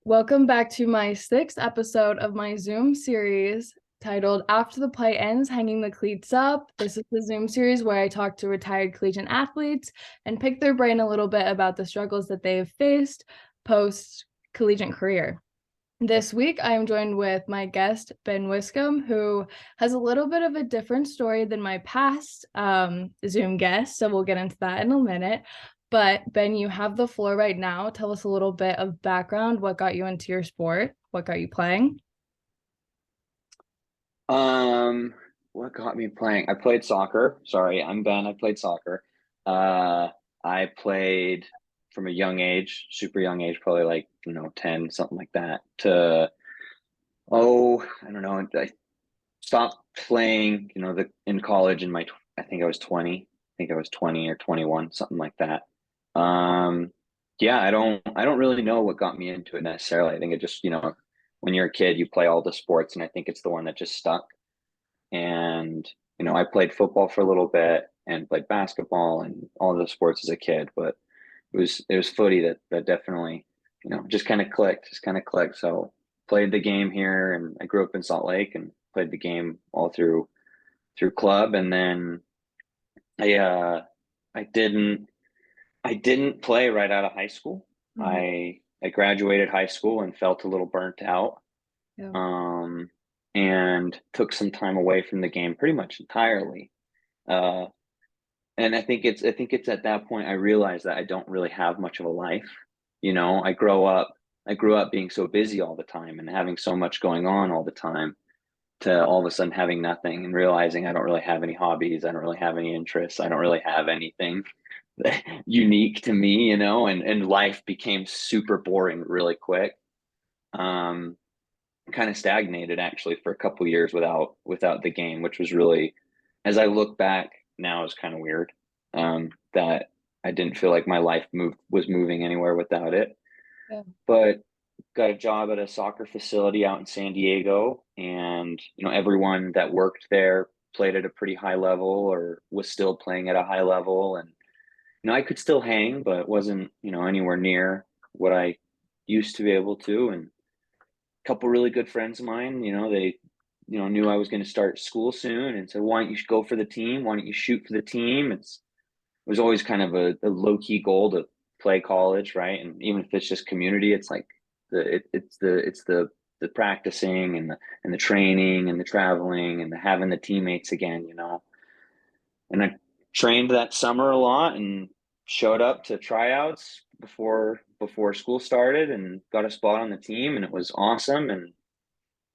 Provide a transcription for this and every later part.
Welcome back to my sixth episode of my Zoom series titled After the Play Ends, Hanging the Cleats Up. This is the Zoom series where I talk to retired collegiate athletes and pick their brain a little bit about the struggles that they have faced post-collegiate career. This week, I am joined with my guest, Ben Wiscomb, who has a little bit of a different story than my past Zoom guest, so we'll get into that in a minute. But Ben, you have the floor right now. Tell us a little bit of background. What got you into your sport? What got you playing? What got me playing? I played soccer. Sorry, I'm Ben. I played soccer. Uh, I played from a young age, super young age, probably like, 10, something like that, to, I don't know. I stopped playing, in college in I think I was 20. I think I was 20 or 21, something like that. Um, yeah, I don't really know what got me into it necessarily. I think it just, when you're a kid, you play all the sports, and I think it's the one that just stuck. And, I played football for a little bit and played basketball and all the sports as a kid, but it was footy that definitely, just kind of clicked, So played the game here, and I grew up in Salt Lake and played the game all through club. And then I I didn't I didn't play right out of high school. Mhm. I graduated high school and felt a little burnt out. Yeah. Um, and took some time away from the game pretty much entirely. Uh, and I think it's at that point I realized that I don't really have much of a life. I grew up being so busy all the time and having so much going on all the time, to all of a sudden having nothing and realizing I don't really have any hobbies, I don't really have any interests, I don't really have anything unique to me, and life became super boring really quick. Um, kind of stagnated actually for a couple years without the game, which was really, as I look back now, is kind of weird. That I didn't feel like my life was moving anywhere without it. Yeah. But got a job at a soccer facility out in San Diego, and everyone that worked there played at a pretty high level or was still playing at a high level. And I could still hang, but wasn't anywhere near what I used to be able to. And couple really good friends of mine, they, knew I was going to start school soon, and said, "Why don't you go for the team? Why don't you shoot for the team?" It was always kind of a low key goal to play college, right? And even if it's just community, it's like it's the practicing and the training and the traveling and the having the teammates again. And I trained that summer a lot and showed up to tryouts before school started and got a spot on the team, and it was awesome. And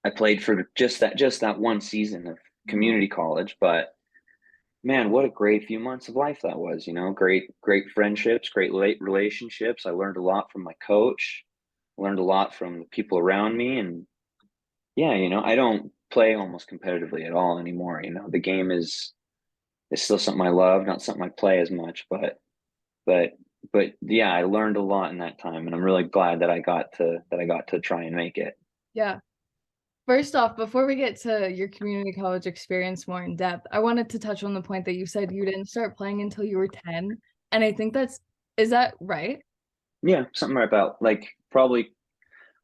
I played for just that one season of Mhm. community college. But man, what a great few months of life that was. Great friendships, great late relationships. I learned a lot from my coach, learned a lot from the people around me. And yeah, I don't play almost competitively at all anymore. The game is still something I love, not something I play as much, but but yeah, I learned a lot in that time, and I'm really glad that I got to try and make it. Yeah. First off, before we get to your community college experience more in depth, I wanted to touch on the point that you said you didn't start playing until you were 10. And I think is that right? Yeah, something about like probably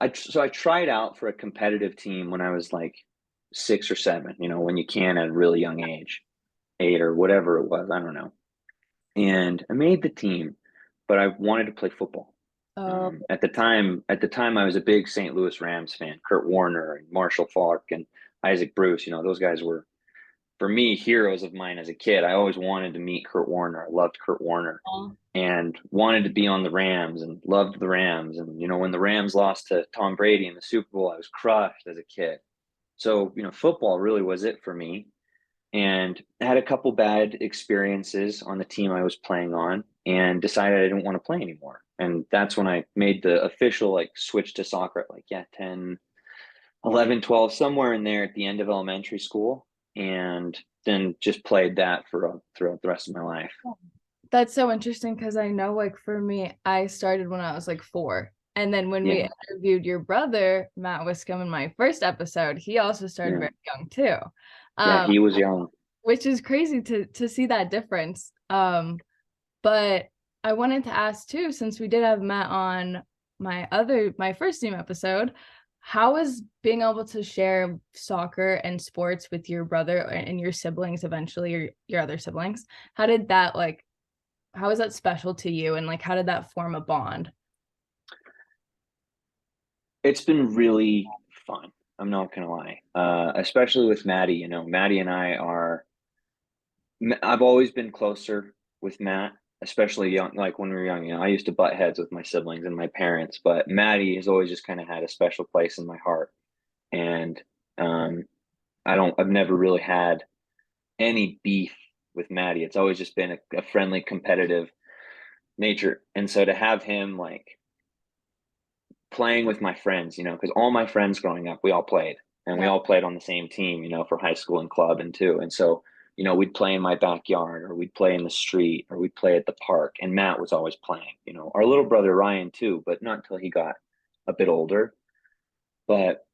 I tried out for a competitive team when I was like 6 or 7, when you can at a really young age, 8 or whatever it was, I don't know. And I made the team, but I wanted to play football. Oh, At the time, I was a big St. Louis Rams fan. Kurt Warner and Marshall Faulk and Isaac Bruce. Those guys were, for me, heroes of mine as a kid. I always wanted to meet Kurt Warner. I loved Kurt Warner oh, and wanted to be on the Rams and loved the Rams. And when the Rams lost to Tom Brady in the Super Bowl, I was crushed as a kid. So, football really was it for me. And I had a couple bad experiences on the team I was playing on and decided I didn't want to play anymore. And that's when I made the official like switch to soccer at like, yeah, 10, 11, 12, somewhere in there at the end of elementary school. And then just played that throughout the rest of my life. that's so interesting because I know, like, for me, I started when I was like 4. And then when we Yeah. interviewed your brother, Matt Wiscomb, in my first episode, he also started Yeah. very young too. Yeah. Um, He was young. which is crazy to see that difference. But I wanted to ask too, since we did have Matt on my first Zoom episode. How was being able to share soccer and sports with your brother and your siblings eventually, or your other siblings? How did that like how is that special to you, and like how did that form a bond? It's been really fun. I'm not gonna lie, especially with Maddie. Maddie and I've always been closer with Matt, especially young, like when we were young. I used to butt heads with my siblings and my parents, but Maddie has always just kind of had a special place in my heart. And um, I've never really had any beef with Maddie. It's always just been a friendly, competitive nature. And so to have him like playing with my friends, because all my friends growing up, we all played and we Yeah. all played on the same team, for high school and club and too. And so, we'd play in my backyard or we'd play in the street or we'd play at the park. And Matt was always playing, our little brother Ryan too, but not until he got a bit older. But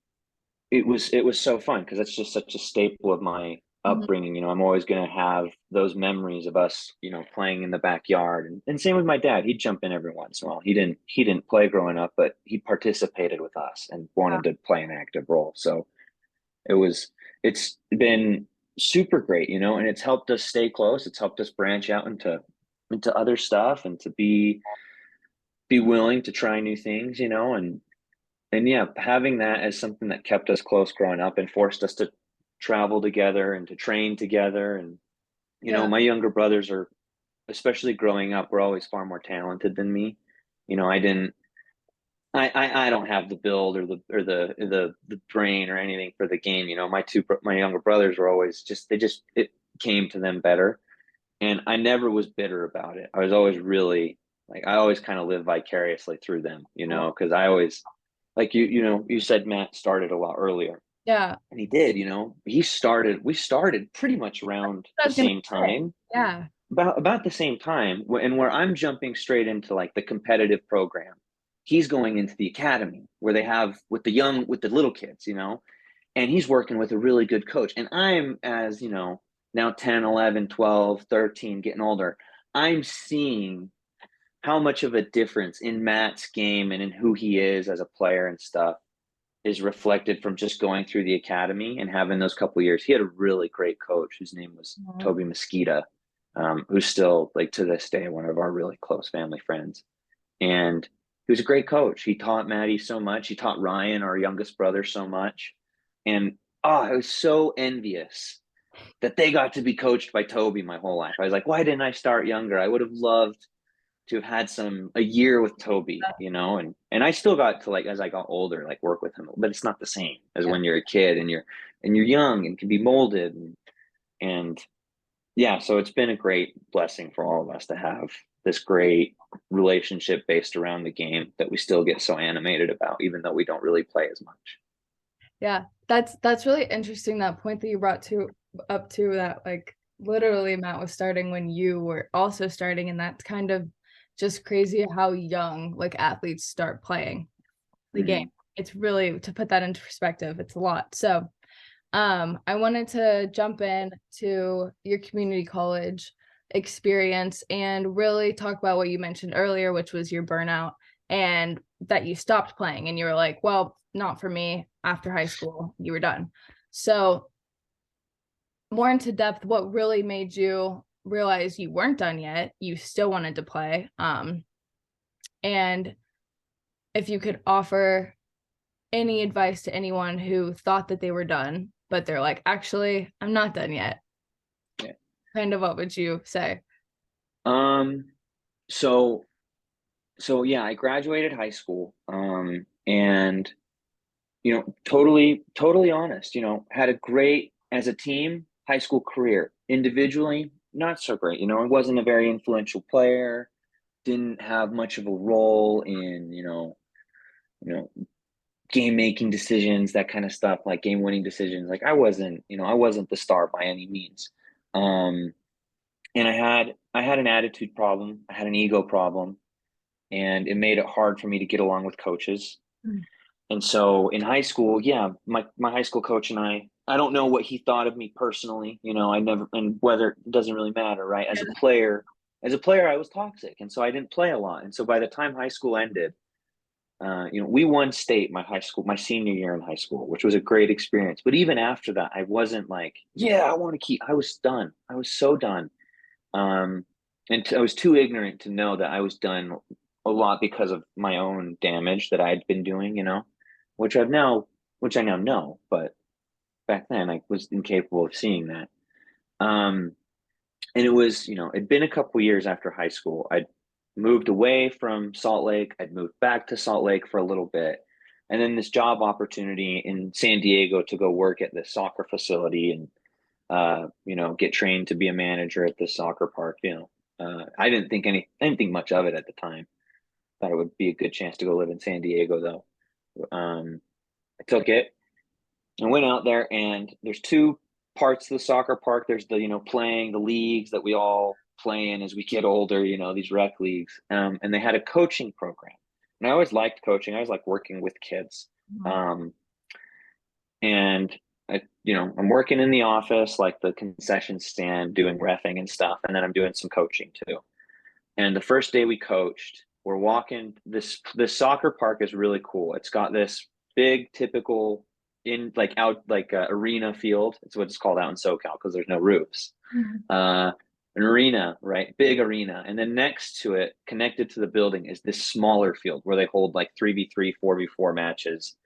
it was so fun because that's just such a staple of my Mhm. upbringing. I'm always going to have those memories of us, playing in the backyard. And same with my dad. He'd jump in every once in a while. He didn't play growing up, but he participated with us and wanted to play an active role. So it was it's been super great, and it's helped us stay close. It's helped us branch out into other stuff and to be willing to try new things, and yeah, having that as something that kept us close growing up and forced us to travel together and to train together. And, Yeah. my younger brothers are, especially growing up, were always far more talented than me. I didn't, I don't have the build or the brain or anything for the game. My younger brothers were always it came to them better. And I never was bitter about it. I was always really like, I always kind of lived vicariously through them, because I always, like you said Matt started a lot earlier. Yeah. And he did, we started pretty much around I the was gonna same say. time, Yeah. about the same time, and where I'm jumping straight into like the competitive program. He's going into the academy where they have with the little kids, and he's working with a really good coach. And I'm, as now 10, 11, 12, 13, getting older, I'm seeing how much of a difference in Matt's game and in who he is as a player and stuff is reflected from just going through the academy and having those couple of years. He had a really great coach whose name was Mhm. Toby Mosquita, who's still, like, to this day, one of our really close family friends. And he was a great coach. He taught Maddie so much. He taught Ryan, our youngest brother, so much. And I was so envious that they got to be coached by Toby my whole life. I was like, why didn't I start younger? I would have loved to have had a year with Toby, and I still got to, like, as I got older, like, work with him, but it's not the same as Yeah. when you're a kid and you're young and can be molded, and yeah, so it's been a great blessing for all of us to have this great relationship based around the game that we still get so animated about, even though we don't really play as much. Yeah. That's really interesting, that point that you brought to up to that, like literally Matt was starting when you were also starting, and that's kind of just crazy how young like athletes start playing the game. Mm-hmm. It's really, to put that into perspective, it's a lot. So I wanted to jump in to your community college experience and really talk about what you mentioned earlier, which was your burnout and that you stopped playing and you were like, well, not for me. After high school, you were done. So, more into depth, what really made you realize you weren't done yet? You still wanted to play. And if you could offer any advice to anyone who thought that they were done, but they're like, actually, I'm not done yet. Yeah. Kind of what would you say? Um. So yeah, I graduated high school. And totally honest, had a great, as a team, high school career. Individually, not so great. I wasn't a very influential player, didn't have much of a role in, you know, game making decisions, that kind of stuff, like game winning decisions. Like I wasn't the star by any means. Um, and I had an attitude problem, I had an ego problem, and it made it hard for me to get along with coaches. Mm. And so in high school, yeah, my high school coach and I don't know what he thought of me personally. I never, and whether, it doesn't really matter, right? As a player, I was toxic. And so I didn't play a lot. And so by the time high school ended, we won state my senior year in high school, which was a great experience. But even after that, I wasn't like, yeah, I want to keep. I was done. I was so done. Um, I was too ignorant to know that I was done a lot because of my own damage that I had been doing, which which I now know, but back then I was incapable of seeing that. Um, and it was, it'd been a couple years after high school. I'd moved away from Salt Lake. I'd moved back to Salt Lake for a little bit. And then this job opportunity in San Diego to go work at this soccer facility and, get trained to be a manager at this soccer park. I didn't think much of it at the time. Thought it would be a good chance to go live in San Diego though. I took it and went out there, and there's two parts of the soccer park. There's the, playing the leagues that we all play in as we get older, these rec leagues. And they had a coaching program. And I always liked coaching. I always like working with kids. Mhm. Um, and I'm working in the office, like the concession stand, doing reffing and stuff. And then I'm doing some coaching too. And the first day we coached, we're walking this soccer park is really cool. It's got this big typical in like out like arena field. It's what it's called out in SoCal because there's no roofs. Mhm. Uh, an arena, right? Big arena. And then next to it, connected to the building, is this smaller field where they hold like 3v3, 4v4 matches.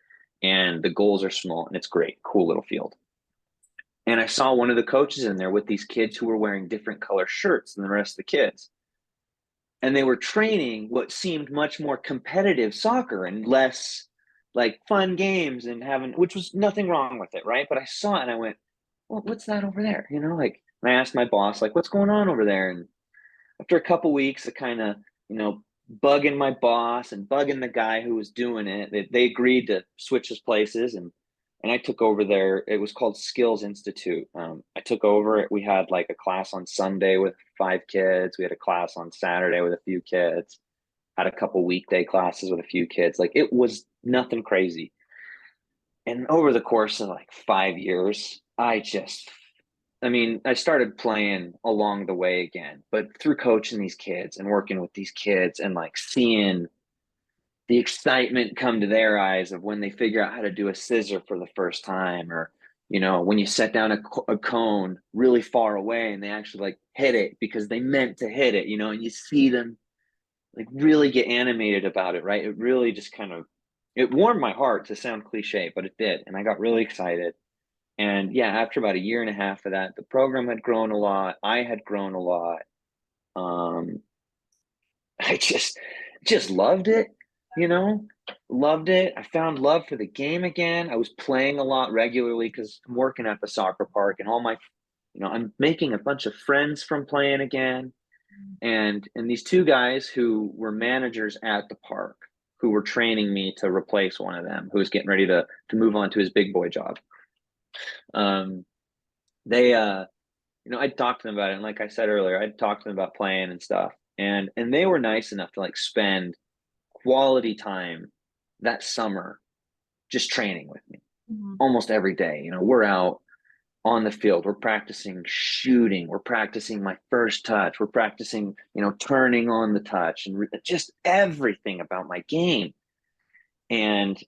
And the goals are small and it's great. Cool little field. And I saw one of the coaches in there with these kids who were wearing different color shirts than the rest of the kids, and they were training what seemed much more competitive soccer and less like fun games and having, which was nothing wrong with it, right? But I saw it and I went, well, what's that over there? Like, and I asked my boss, like, what's going on over there? And after a couple weeks of kind of, bugging my boss and bugging the guy who was doing it, they agreed to switch his places, and I took over there. It was called Skills Institute. I took over it. We had like a class on Sunday with 5 kids. We had a class on Saturday with a few kids. Had a couple weekday classes with a few kids. Like it was nothing crazy. And over the course of like 5 years, I started playing along the way again, but through coaching these kids and working with these kids and like seeing the excitement come to their eyes of when they figure out how to do a scissor for the first time, or when you set down a cone really far away and they actually like hit it because they meant to hit it, and you see them like really get animated about it, right? It really just kind of, it warmed my heart, to sound cliche, but it did, and I got really excited. And yeah, after about a year and a half of that, the program had grown a lot. I had grown a lot. um I just loved it, you know, loved it. I found love for the game again. I was playing a lot regularly because I'm working at the soccer park, and I'm making a bunch of friends from playing again. And these two guys who were managers at the park, who were training me to replace one of them who was getting ready to move on to his big boy job. Um, they I'd talked to them about it, and like I said earlier, I'd talked to them about playing and stuff. And they were nice enough to like spend quality time that summer just training with me Mhm. almost every day. We're out on the field, we're practicing shooting, we're practicing my first touch, we're practicing, turning on the touch, and just everything about my game. And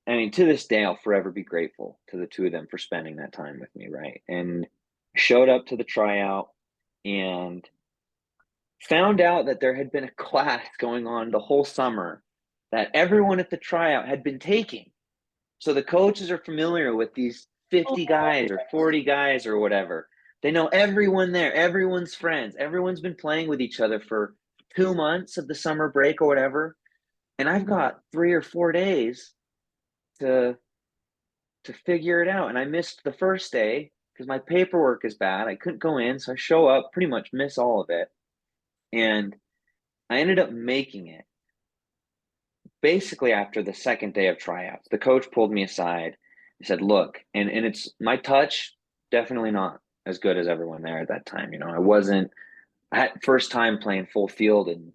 I mean, to this day, I'll forever be grateful to the two of them for spending that time with me, right? And showed up to the tryout and found out that there had been a class going on the whole summer that everyone at the tryout had been taking. So the coaches are familiar with these 50 guys or 40 guys or whatever. They know everyone there, everyone's friends, everyone's been playing with each other for 2 months of the summer break or whatever. And I've got 3 or 4 days to figure it out. And I missed the first day because my paperwork is bad. I couldn't go in. So I show up, pretty much miss all of it. And I ended up making it basically after the second day of tryouts. The coach pulled me aside. He said, look, and it's my touch, definitely not as good as everyone there at that time. I had first time playing full field in,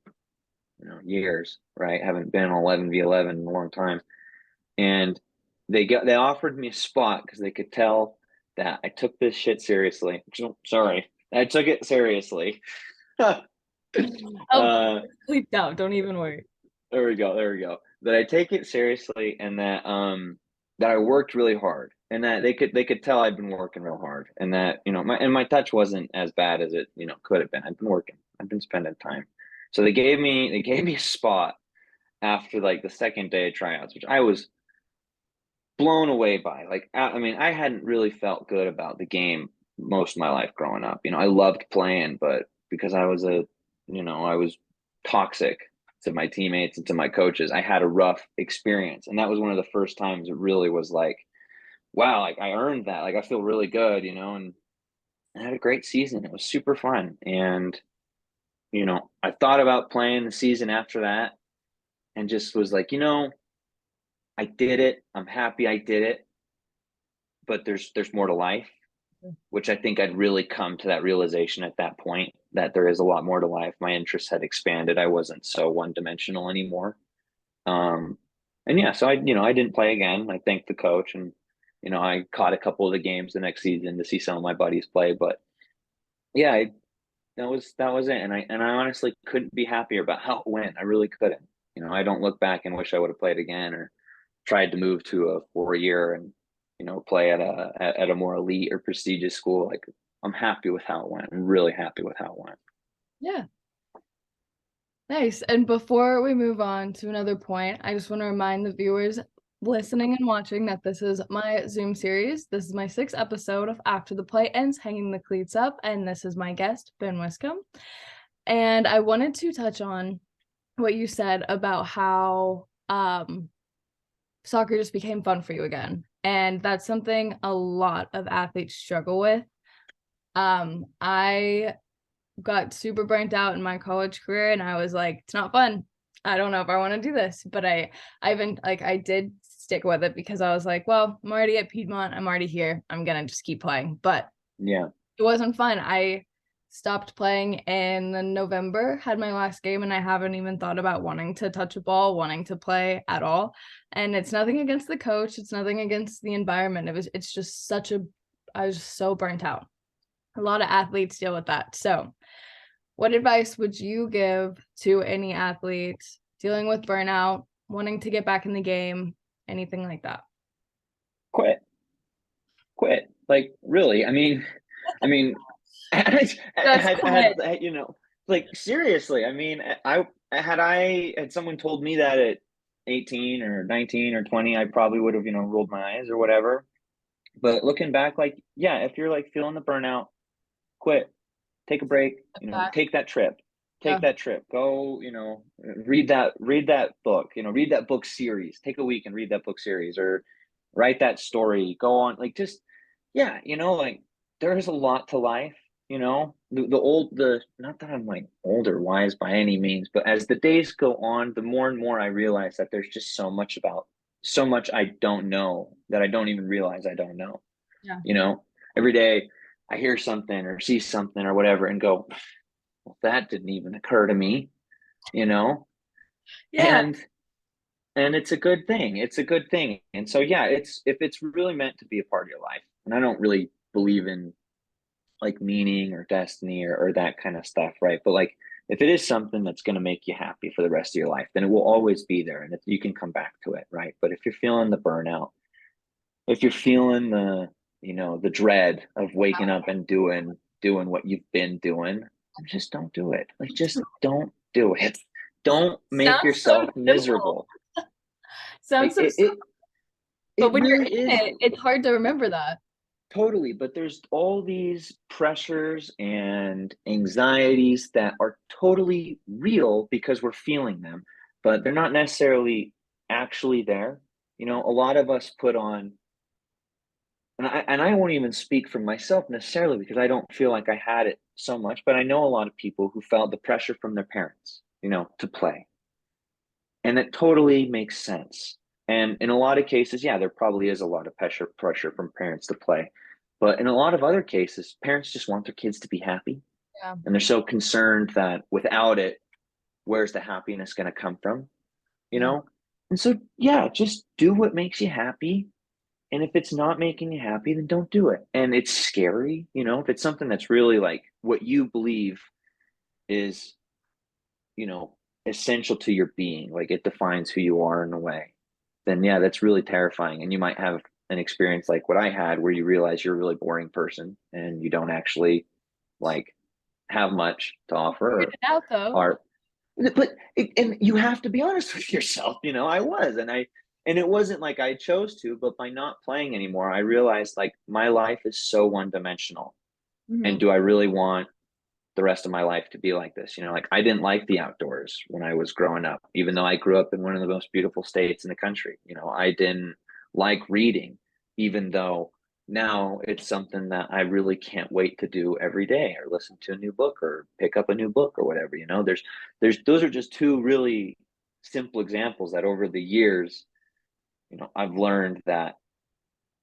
years, right? Haven't been on 11v11 in a long time. And they offered me a spot because they could tell that I took this shit seriously. Sorry, I took it seriously. Oh, uh, Cleats Up. Don't even worry. there we go. There we go. that I take it seriously, and that I worked really hard, and that they could tell I've been working real hard, and that my touch wasn't as bad as it could have been. I've been working. I've been spending time. So they gave me a spot after like the second day of tryouts, which I was blown away by. Like, I mean, I hadn't really felt good about the game most of my life growing up. I loved playing, but because I was toxic to my teammates and to my coaches, I had a rough experience. And that was one of the first times it really was like, wow, like I earned that. Like I feel really good, and I had a great season. It was super fun. And, I thought about playing the season after that and just was like, I did it. I'm happy I did it, but there's more to life, which I think I'd really come to that realization at that point that there is a lot more to life. My interests had expanded. I wasn't so one dimensional anymore. Um, and yeah, so I didn't play again. I thanked the coach, and I caught a couple of the games the next season to see some of my buddies play. But yeah, that was it. And I honestly couldn't be happier about how it went. I really couldn't. I don't look back and wish I would have played again or tried to move to a 4 year and play at a more elite or prestigious school. Like I'm happy with how it went. I'm really happy with how it went. Yeah. Nice. And before we move on to another point, I just want to remind the viewers listening and watching that this is my Zoom series. This is my sixth episode of After the Play Ends, Hanging the Cleats Up, and this is my guest, Ben Wiscomb. And I wanted to touch on what you said about how soccer just became fun for you again. And that's something a lot of athletes struggle with. I got super burnt out in my college career and I was like, it's not fun. I don't know if I want to do this, but I did stick with it because I was like, well, I'm already at Piedmont. I'm already here. I'm going to just keep playing. But Yeah. it wasn't fun. I stopped playing in November, had my last game, and I haven't even thought about wanting to touch a ball, wanting to play at all. And it's nothing against the coach. It's nothing against the environment. It's just I was just so burnt out. A lot of athletes deal with that. So what advice would you give to any athlete dealing with burnout, wanting to get back in the game, anything like that? Quit. Quit. Like really. I mean, Just I quit. had, like seriously. Had someone told me that at 18 or 19 or 20, I probably would have, rolled my eyes or whatever. But looking back, like, yeah, if you're like feeling the burnout, quit, take a break, Back. take that trip, Yeah. go, read that book, read that book series, take a week and read that book series or write that story, go on, like, just, yeah, like there's a lot to life, not that I'm like old or wise by any means, but as the days go on, the more and more I realize that there's just so much I don't know that I don't even realize I don't know, Yeah. you know, every day I hear something or see something or whatever and go, well, that didn't even occur to me, you know? Yeah. And it's a good thing. It's a good thing. And so yeah, it's if it's really meant to be a part of your life. And I don't really believe in like meaning or destiny or that kind of stuff, right? But like if it is something that's going to make you happy for the rest of your life, then it will always be there and you can come back to it, right? But if you're feeling the burnout, if you're feeling the dread of waking up and doing what you've been doing, just don't do it. Like just don't do it. Don't make Sounds so yourself simple. miserable. Sounds Like so simple. But it when you're really in is. it, it's hard to remember that. Totally, but there's all these pressures and anxieties that are totally real because we're feeling them, but they're not necessarily actually there. A lot of us put on, and I won't even speak for myself necessarily because I don't feel like I had it so much, but I know a lot of people who felt the pressure from their parents, to play. And it totally makes sense. And in a lot of cases, yeah, there probably is a lot of pressure from parents to play. But in a lot of other cases, parents just want their kids to be happy. Yeah. And they're so concerned that without it, where's the happiness going to come from? You Yeah. know? And so, yeah, just do what makes you happy. And if it's not making you happy, then don't do it. And it's scary, if it's something that's really like what you believe is, essential to your being, like it defines who you are in a way, then yeah, that's really terrifying. And you might have an experience like what I had where you realize you're a really boring person and you don't actually like have much to Figured offer it out though. or but and you have to be honest with yourself, I was and it wasn't like I chose to, but by not playing anymore, I realized like my life is so one dimensional. And Mhm. do I really want the rest of my life to be like this? Like I didn't like the outdoors when I was growing up, even though I grew up in one of the most beautiful states in the country. I didn't like reading, even though now it's something that I really can't wait to do every day, or listen to a new book or pick up a new book or whatever. There's those are just two really simple examples that over the years, I've learned that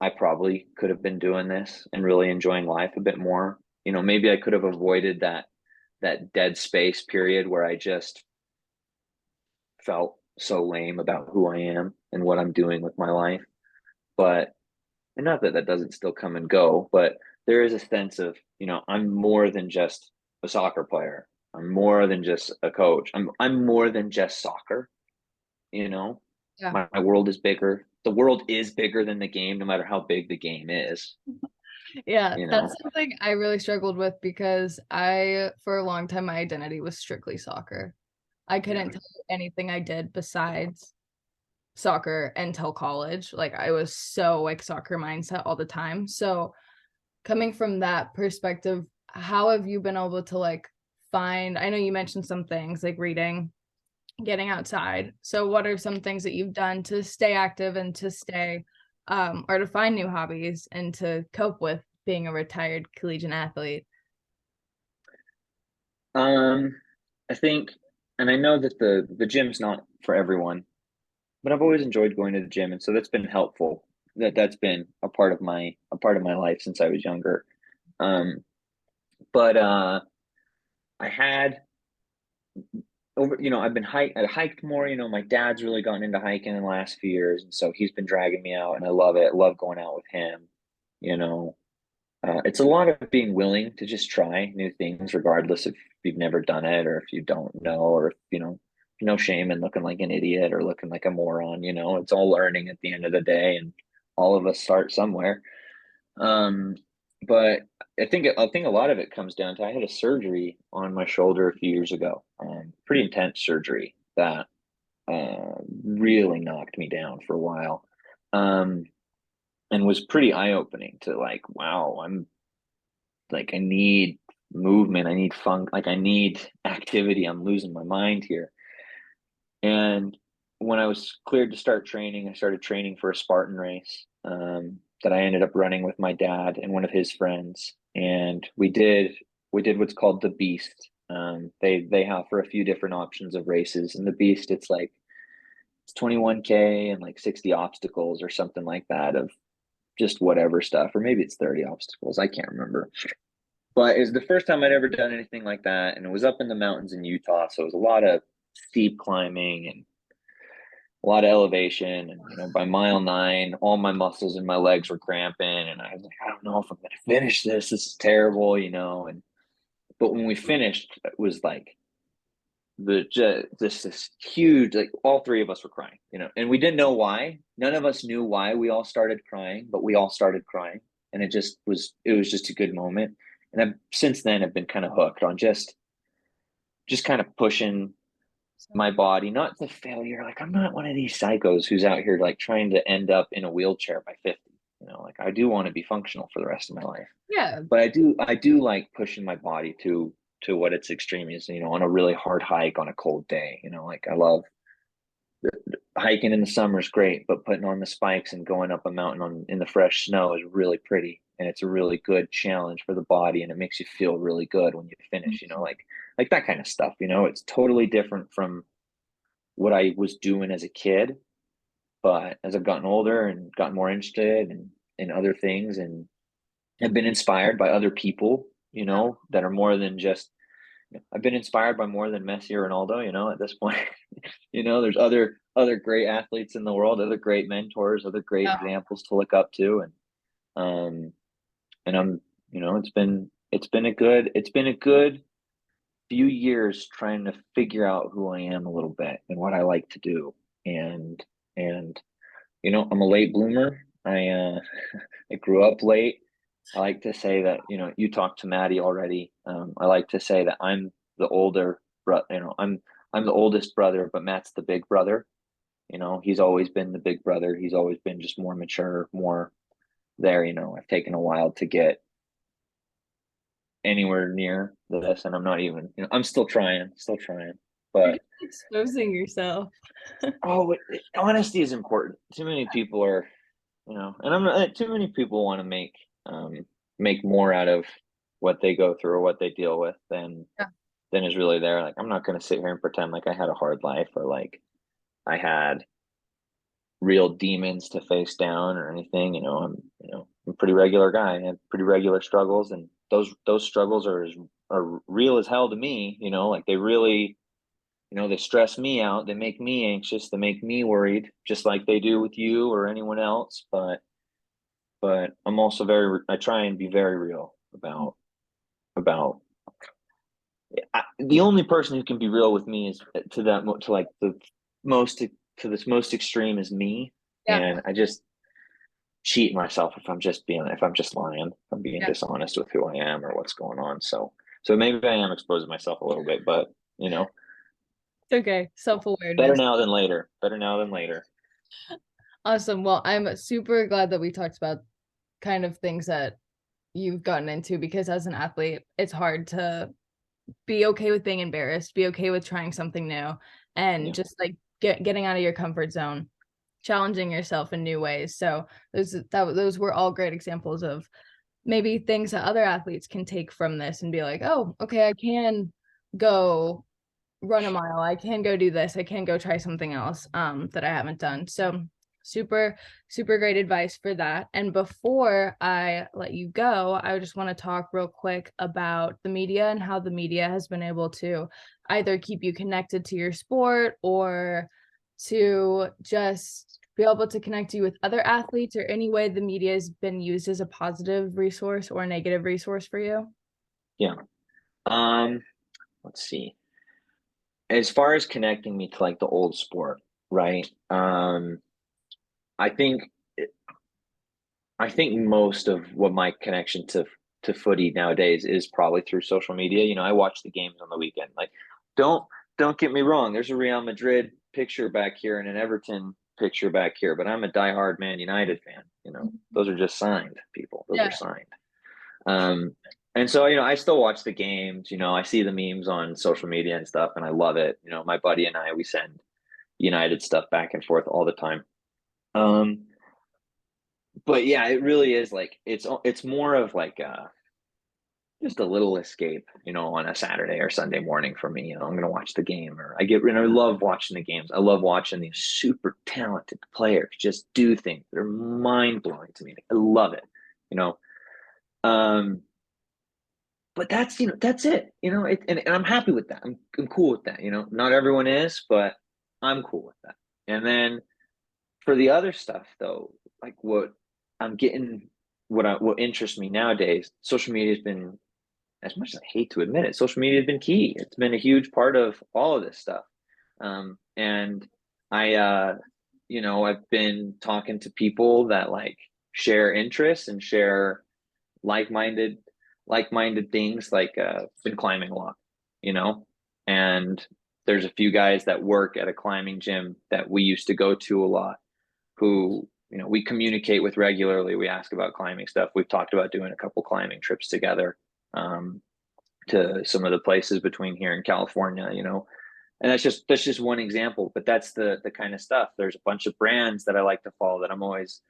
I probably could have been doing this and really enjoying life a bit more. Maybe I could have avoided that dead space period where I just felt so lame about who I am and what I'm doing with my life. But and not that that doesn't still come and go, but there is a sense of, I'm more than just a soccer player. I'm more than just a coach. I'm more than just soccer, you know. Yeah. My world is bigger. The world is bigger than the game, no matter how big the game is, Yeah, you that's know. something I really struggled with because for a long time, my identity was strictly soccer. I Yeah. couldn't tell you anything I did besides soccer until college. Like I was so like soccer mindset all the time. So coming from that perspective, how have you been able to like find, I know you mentioned some things like reading, getting outside. So what are some things that you've done to stay active and to stay or to find new hobbies and to cope with being a retired collegiate athlete? Um, I think, and I know that the gym's not for everyone, but I've always enjoyed going to the gym, and so that's been helpful. That's been a part of my life since I was younger. Um, but I had I've been I hiked more. My dad's really gotten into hiking in the last few years, and so he's been dragging me out, and I love it. I love going out with him. You know, it's a lot of being willing to just try new things, regardless if you've never done it or if you don't know, or if, no shame in looking like an idiot or looking like a moron. It's all learning at the end of the day, and all of us start somewhere. Um, but I think a lot of it comes down to I had a surgery on my shoulder a few years ago, pretty intense surgery that really knocked me down for a while, um, and was pretty eye opening to like, wow, I'm like I need movement, I need fun, like I need activity. I'm losing my mind here. And when I was cleared to start training, I started training for a Spartan race that I ended up running with my dad and one of his friends. And we did what's called the Beast. They offer a few different options of races, and the Beast it's 21K and like 60 obstacles or something like that of just whatever stuff, or maybe it's 30 obstacles. I can't remember. But it was the first time I'd ever done anything like that, and it was up in the mountains in Utah, so it was a lot of steep climbing and a lot of elevation. And by mile 9, all my muscles in my legs were cramping, and I was like, I don't know if I'm going to finish this. This is terrible. And but when we finished, it was like this huge, like all three of us were crying. And we didn't know why. None of us knew why we all started crying, but we all started crying, and it was just a good moment. And since then I've been kind of hooked on just kind of pushing my body, not to failure. Like I'm not one of these psychos who's out here like trying to end up in a wheelchair by 50. Like I do want to be functional for the rest of my life. Yeah. But I do like pushing my body to what its extreme is, on a really hard hike on a cold day. Like I love hiking in the summer is great, but putting on the spikes and going up a mountain in the fresh snow is really pretty, and it's a really good challenge for the body, and it makes you feel really good when you finish. Like that kind of stuff. It's totally different from what I was doing as a kid, but as I've gotten older and gotten more interested in other things, and have been inspired by other people, that are more than just. I've been inspired by more than Messi or Ronaldo, at this point. There's other great athletes in the world, other great mentors, other great Yeah. examples to look up to. Um and I'm it's been a good few years trying to figure out who I am a little bit and what I like to do. And I'm a late bloomer. I grew up late. I like to say that, you talked to Maddie already. I like to say that I'm the older brother, I'm the oldest brother, but Matt's the big brother. He's always been the big brother. He's always been just more mature, more there. I've taken a while to get anywhere near this, and I'm not even, I'm still trying, You're but just exposing yourself. honesty is important. Too many people are, and I'm not, too many people want to make more out of what they go through or what they deal with Yeah. than is really there. Like, I'm not going to sit here and pretend like I had a hard life or like I had real demons to face down or anything. I'm a pretty regular guy. I have pretty regular struggles, and those struggles are real as hell to me. Like they really, they stress me out. They make me anxious. They make me worried, just like they do with you or anyone else. But I'm also I try and be very real about the only person who can be real with me is to like the most to this most extreme is me. Yeah. And I just cheat myself if I'm just lying, if I'm being Yeah. dishonest with who I am or what's going on. So maybe I am exposing myself a little bit, but It's okay. better Self-awareness. now than later. Better now than later. Awesome. Well, I'm super glad that we talked about kind of things that you've gotten into because as an athlete, it's hard to be okay with being embarrassed, be okay with trying something new, and Yeah. just like getting out of your comfort zone, challenging yourself in new ways. So those were all great examples of maybe things that other athletes can take from this and be like, oh, okay, I can go run a mile. I can go do this. I can go try something else that I haven't done. So super, super great advice for that. And before I let you go, I just want to talk real quick about the media and how the media has been able to either keep you connected to your sport or to just be able to connect you with other athletes or any way the media has been used as a positive resource or a negative resource for you. Yeah. Um, let's see. As far as connecting me to like the old sport, right? I think I think most of what my connection to footy nowadays is probably through social media. I watch the games on the weekend. Like, don't don't get me wrong. There's a Real Madrid picture back here and an Everton picture back here, but I'm a diehard Man United fan. Those are just signed people. Those are Yeah. signed. Um, and so I still watch the games. I see the memes on social media and stuff, and I love it. My buddy and I, we send United stuff back and forth all the time. Um, but yeah, it really is like it's more of like just a little escape, on a Saturday or Sunday morning for me. I'm gonna watch the game, or I love watching the games. I love watching these super talented players just do things that are mind blowing to me. I love it, you know. Um, but that's it, and I'm happy with that. I'm cool with that. Not everyone is, but I'm cool with that. And then for the other stuff though, like what I'm getting, what interests me nowadays, social media has been, as much as I hate to admit it, social media has been key. It's been a huge part of all of this stuff. And I, I've been talking to people that like share interests and share like-minded, like-minded things. Like, been climbing a lot, you know, and there's a few guys that work at a climbing gym that we used to go to a lot who we communicate with regularly. We ask about climbing stuff. We've talked about doing a couple climbing trips together, to some of the places between here and California, and that's just one example. But that's the kind of stuff. There's a bunch of brands that I like to follow that I'm always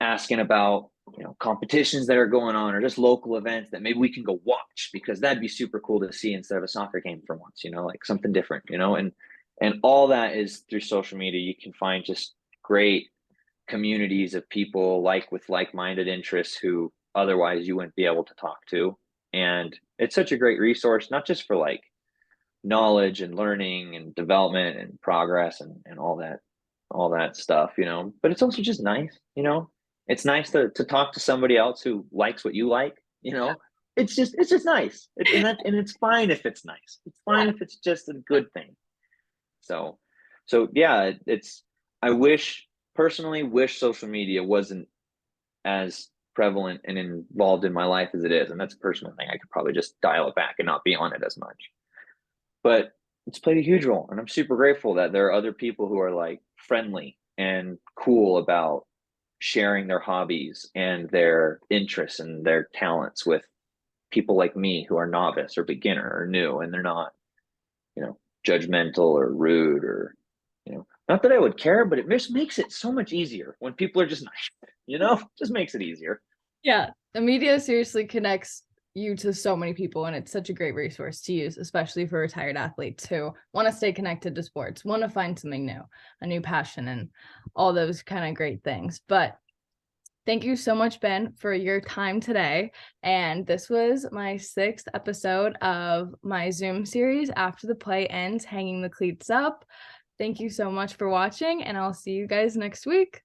asking about, competitions that are going on or just local events that maybe we can go watch, because that'd be super cool to see instead of a soccer game for once, like something different, and all that is through social media. You can find just great communities of people with like-minded interests who otherwise you wouldn't be able to talk to. And it's such a great resource, not just for like knowledge and learning and development and progress and all that stuff, but it's also just nice. It's nice to talk to somebody else who likes what you like, it's just nice. And it's fine if it's nice. It's fine if it's just a good thing. So yeah, it's I wish personally wish social media wasn't as prevalent and involved in my life as it is. And that's a personal thing. I could probably just dial it back and not be on it as much. But it's played a huge role. And I'm super grateful that there are other people who are like friendly and cool about sharing their hobbies and their interests and their talents with people like me who are novice or beginner or new, and they're not, judgmental or rude or, not that I would care, but it just makes it so much easier when people are just nice, just makes it easier. Yeah, the media seriously connects you to so many people, and it's such a great resource to use, especially for retired athletes who want to stay connected to sports, want to find something new, a new passion, and all those kind of great things. But thank you so much, Ben, for your time today. And this was my 6th episode of my Zoom series, After the Play Ends, Hanging the Cleats Up. Thank you so much for watching, and I'll see you guys next week.